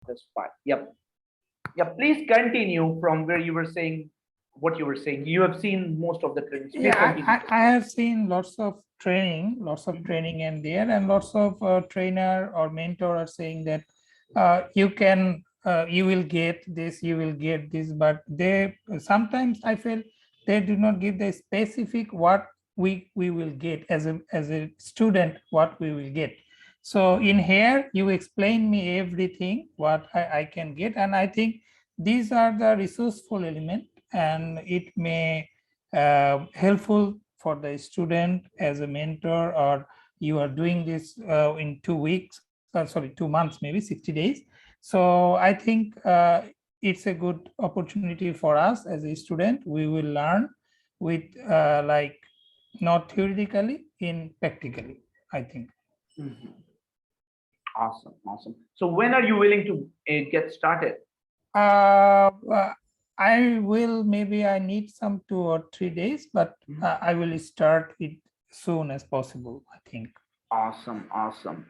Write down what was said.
That's fine. Yep. Yeah, please continue from where you were saying what you were saying. You have seen most of the trainings. Please Yeah, continue. I have seen lots of training in there, and lots of trainer or mentor are saying that you will get this, but they sometimes I feel they do not give the specific what we will get as a student, what we will get. So in here you explain me everything what I can get, and I think these are the resourceful element, and it may helpful for the student as a mentor, or you are doing this in 2 weeks, sorry, 2 months, maybe 60 days. So I think it's a good opportunity for us as a student. We will learn with like not theoretically, in practically, I think. Mhm. Awesome, awesome. So when are you willing to get started? Uh, uh, I will, maybe I need some 2 or 3 days, but I will start it soon as possible, I think. Awesome, awesome.